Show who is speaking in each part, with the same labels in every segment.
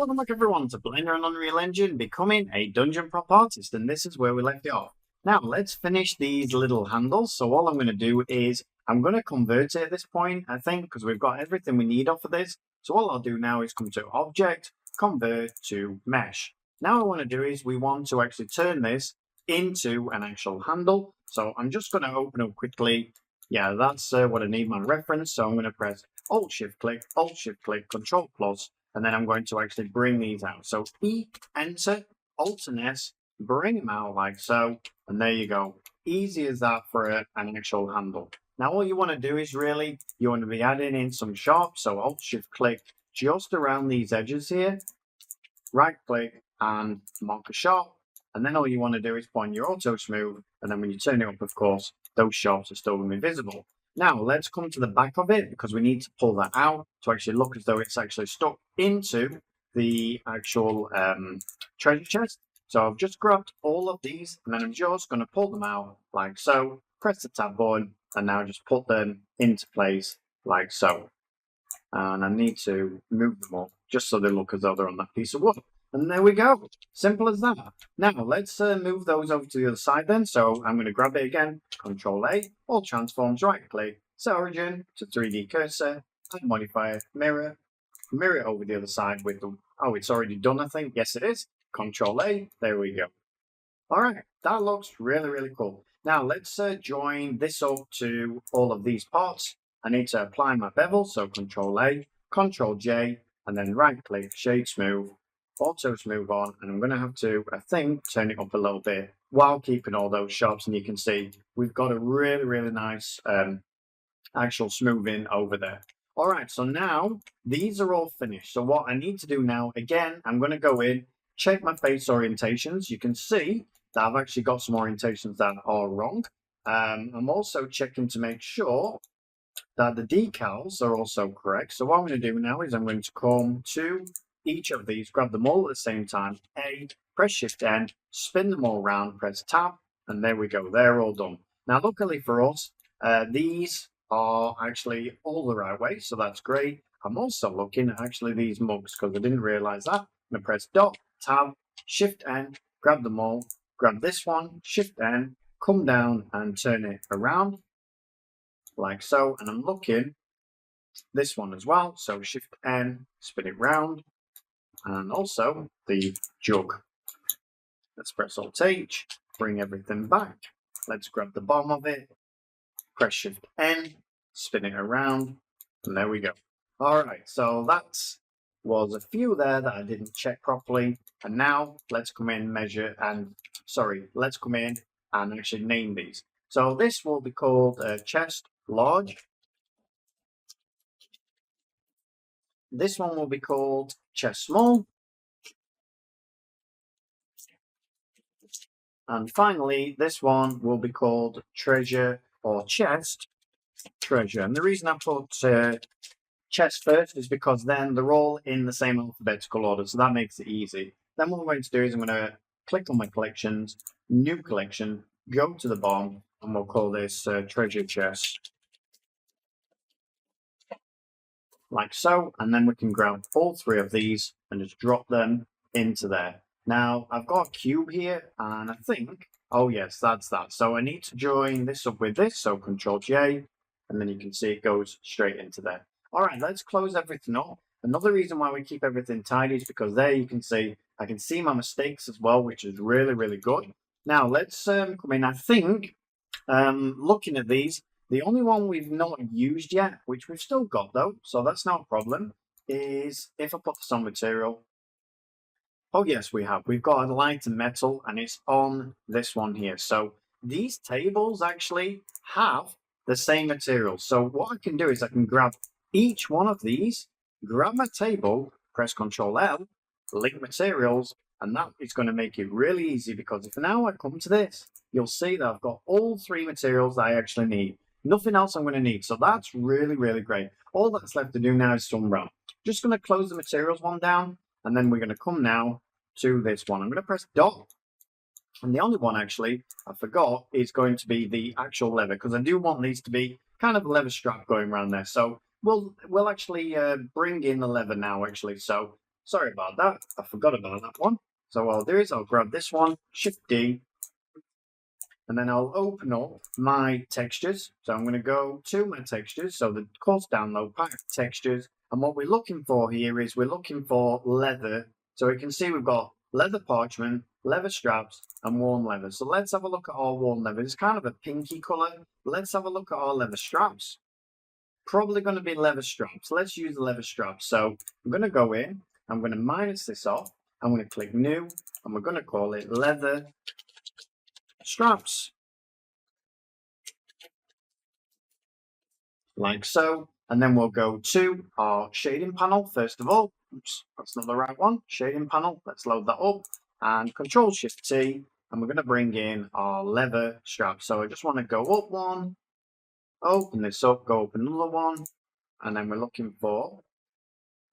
Speaker 1: Welcome back everyone to Blender and Unreal Engine becoming a dungeon prop artist, and this is where we left it off. Now let's finish these little handles. So all I'm going to do is I'm going to convert it at this point, I think, because we've got everything we need off of this. So all I'll do now is come to Object, Convert to Mesh. Now what I want to do is we want to actually turn this into an actual handle. So I'm just going to open up quickly. Yeah, that's what I need, my reference. So I'm going to press Alt-Shift-Click, Alt-Shift-Click, Control+, and then I'm going to actually bring these out. So E, Enter, Alt and S, bring them out like so, and there you go. Easy as that for an actual handle. Now all you want to do is really, you want to be adding in some sharp, so Alt-Shift-Click just around these edges here, right-click and mark a sharp, and then all you want to do is point your Auto Smooth, and then when you turn it up, of course, those sharps are still going to be visible. Now let's come to the back of it because we need to pull that out to actually look as though it's actually stuck into the actual treasure chest. So I've just grabbed all of these and then I'm just going to pull them out like so, press the tab button and now just put them into place like so. And I need to move them all just so they look as though they're on that piece of wood. And there we go. Simple as that. Now, let's move those over to the other side then. So I'm going to grab it again, Control-A, all transforms, right-click, set origin to 3D cursor, and modifier, mirror it over the other side with the... Oh, it's already done, I think. Yes, it is. Control-A, there we go. All right, that looks really, really cool. Now, let's join this up to all of these parts. I need to apply my bevel, so Control-A, Control-J, and then right-click, Shade Smooth, Auto Smooth on, and I'm going to have to, I think, turn it up a little bit while keeping all those sharps, and you can see we've got a really, really nice actual smoothing over there. All right, so now these are all finished. So what I need to do now, again, I'm going to go in, check my face orientations. You can see that I've actually got some orientations that are wrong. I'm also checking to make sure that the decals are also correct. So what I'm going to do now is I'm going to come to each of these, grab them all at the same time, A, press Shift N, spin them all around, press Tab, and there we go, they're all done. Now luckily for us, these are actually all the right way, so that's great. I'm also looking at actually these mugs because I didn't realize that. I'm going to press Dot, Tab, Shift N, grab them all, grab this one, Shift N, come down and turn it around like so, and I'm looking this one as well, so Shift N, spin it round, and also the jug. Let's press Alt H, bring everything back. Let's grab the bottom of it, press Shift N, spin it around, and there we go. All right, so that was a few there that I didn't check properly. And now let's come in, let's come in and actually name these. So this will be called chest large. This one will be called chest small. And finally, this one will be called treasure or chest treasure. And the reason I put chest first is because then they're all in the same alphabetical order. So that makes it easy. Then what I'm going to do is I'm going to click on my collections, new collection, go to the bottom, and we'll call this treasure chest. Like so, and then we can grab all three of these and just drop them into there. Now, I've got a cube here, and I think, oh yes, that's that. So I need to join this up with this, so Control-J, and then you can see it goes straight into there. All right, let's close everything up. Another reason why we keep everything tidy is because there you can see, I can see my mistakes as well, which is really, really good. Now, let's come in. I think, looking at these, the only one we've not used yet, which we've still got though, so that's not a problem, is if I put this on material. Oh yes, we have. We've got a light and metal, and it's on this one here. So these tables actually have the same material. So what I can do is I can grab each one of these, grab my table, press Ctrl-L, link materials, and that is going to make it really easy because if now I come to this, you'll see that I've got all three materials that I actually need. Nothing else I'm going to need. So that's really, really great. All that's left to do now is sun brown. Just going to close the materials one down, and then we're going to come now to this one. I'm going to press dot, and the only one actually I forgot is going to be the actual lever because I do want these to be kind of a lever strap going around there. So we'll actually bring in the lever now actually. So Sorry about that. I forgot about that one. So what I'll do is I'll grab this one, Shift D, and then I'll open up my textures. So I'm going to go to my textures. So the course download pack textures. And what we're looking for here is we're looking for leather. So we can see we've got leather parchment, leather straps, and worn leather. So let's have a look at our worn leather. It's kind of a pinky color. Let's have a look at our leather straps. Probably going to be leather straps. Let's use the leather straps. So I'm going to go in. I'm going to minus this off. I'm going to click new, and we're going to call it leather straps, like so. And then we'll go to our shading panel first of all. Oops, that's not the right one. Shading panel. Let's load that up and Control Shift T, and we're going to bring in our leather straps. So I just want to go up one, open this up, go up another one, and then we're looking for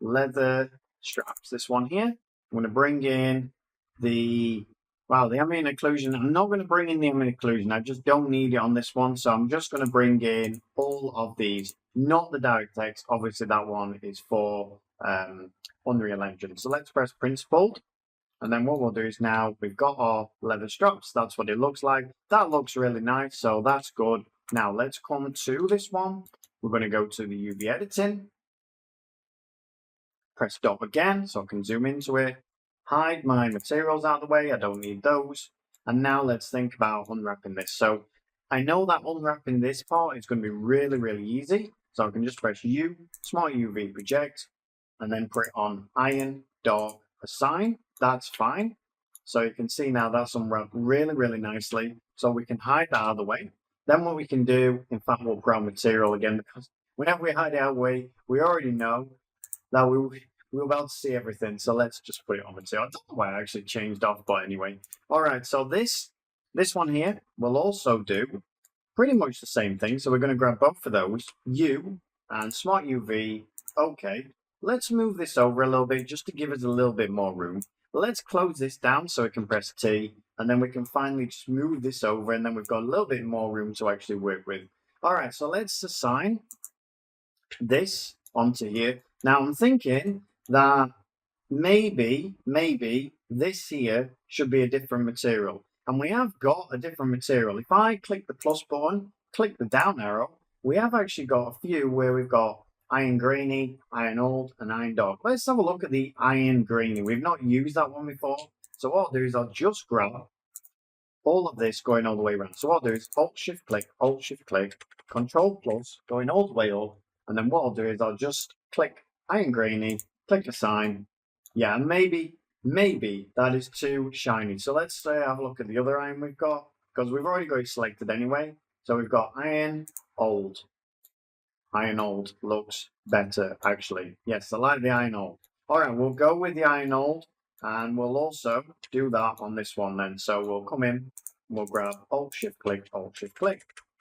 Speaker 1: leather straps. This one here. I'm going to bring in the ambient occlusion. I'm not going to bring in the ambient occlusion. I just don't need it on this one. So I'm just going to bring in all of these, not the DirectX. Obviously, that one is for Unreal Engine. So let's press Principled. And then what we'll do is now we've got our leather straps. That's what it looks like. That looks really nice. So that's good. Now let's come to this one. We're going to go to the UV editing. Press stop again so I can zoom into it. Hide my materials out of the way. I don't need those. And now let's think about unwrapping this. So I know that unwrapping this part is going to be really, really easy. So I can just press U, Smart UV Project, and then put it on Iron, Dark, Assign. That's fine. So you can see now that's unwrapped really, really nicely. So we can hide that out of the way. Then what we can do, in fact, we'll put on material again, because whenever we hide it out of the way, we already know that we're about to see everything. So let's just put it on material. I don't know why I actually changed off, but anyway. All right, so this one here will also do pretty much the same thing. So we're going to grab both of those, U and Smart UV. Okay, let's move this over a little bit just to give us a little bit more room. Let's close this down so we can press T, and then we can finally just move this over, and then we've got a little bit more room to actually work with. All right, so let's assign this onto here. Now I'm thinking that maybe this here should be a different material. And we have got a different material. If I click the plus button, click the down arrow, we have actually got a few where we've got iron grainy, iron old, and iron dark. Let's have a look at the iron grainy. We've not used that one before. So what I'll do is I'll just grab all of this going all the way around. So what I'll do is Alt Shift click, Control plus, going all the way up. And then what I'll do is I'll just click iron grainy, click Assign. Yeah, maybe that is too shiny. So let's have a look at the other iron we've got, because we've already got it selected anyway. So we've got iron old. Iron old looks better, actually. Yes, I like the iron old. All right, we'll go with the iron old, and we'll also do that on this one then. So we'll come in, we'll grab Alt Shift click,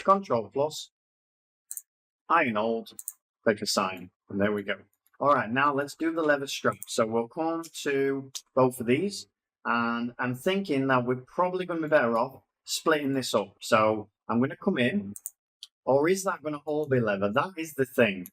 Speaker 1: Control plus, iron old, click Assign, and there we go. All right, now let's do the leather strap. So we'll come to both of these, and I'm thinking that we're probably going to be better off splitting this up. So I'm going to come in, or is that going to all be leather? That is the thing.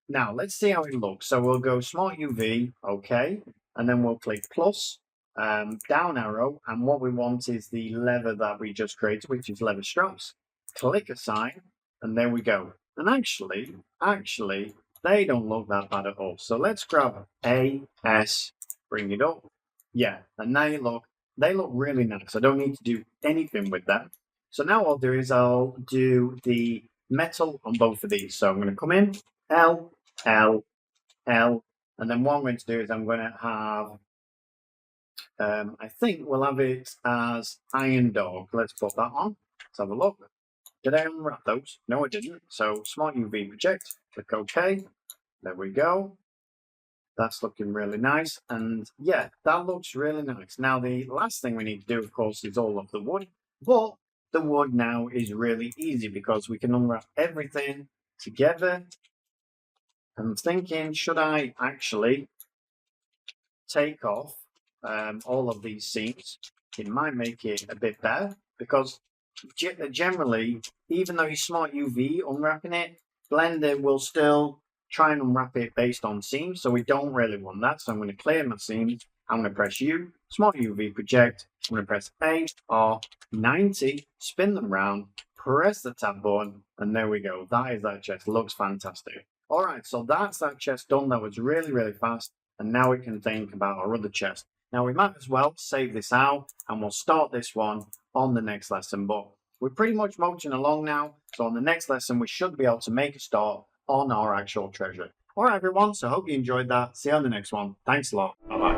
Speaker 1: Now let's see how it looks. So we'll go Smart UV, okay, and then we'll click plus, down arrow, and what we want is the leather that we just created, which is leather straps. Click Assign, and there we go. And actually, they don't look that bad at all. So let's grab AS, bring it up. Yeah, and now they look really nice. I don't need to do anything with them. So now what I'll do is I'll do the metal on both of these. So I'm going to come in, L, L, L, and then what I'm going to do is I'm going to have, I think we'll have it as iron dog. Let's put that on. Let's have a look. Did I unwrap those? No, I didn't. So Smart UV Project, click OK. There we go. That's looking really nice. And yeah, that looks really nice. Now, the last thing we need to do, of course, is all of the wood. But the wood now is really easy because we can unwrap everything together. I'm thinking, should I actually take off all of these seams? It might make it a bit better because generally, even though you Smart UV unwrapping it, Blender will still try and unwrap it based on seams, so we don't really want that. So I'm going to clear my seams. I'm going to press U, small UV project. I'm going to press A, R, 90, spin them round, press the tab button, and there we go. That is that chest. Looks fantastic. All right, so that's that chest done. That was really, really fast. And now we can think about our other chest. Now we might as well save this out, and we'll start this one on the next lesson. But we're pretty much motoring along now. So on the next lesson, we should be able to make a start on our actual treasure. All right, everyone. So I hope you enjoyed that. See you on the next one. Thanks a lot. Bye-bye.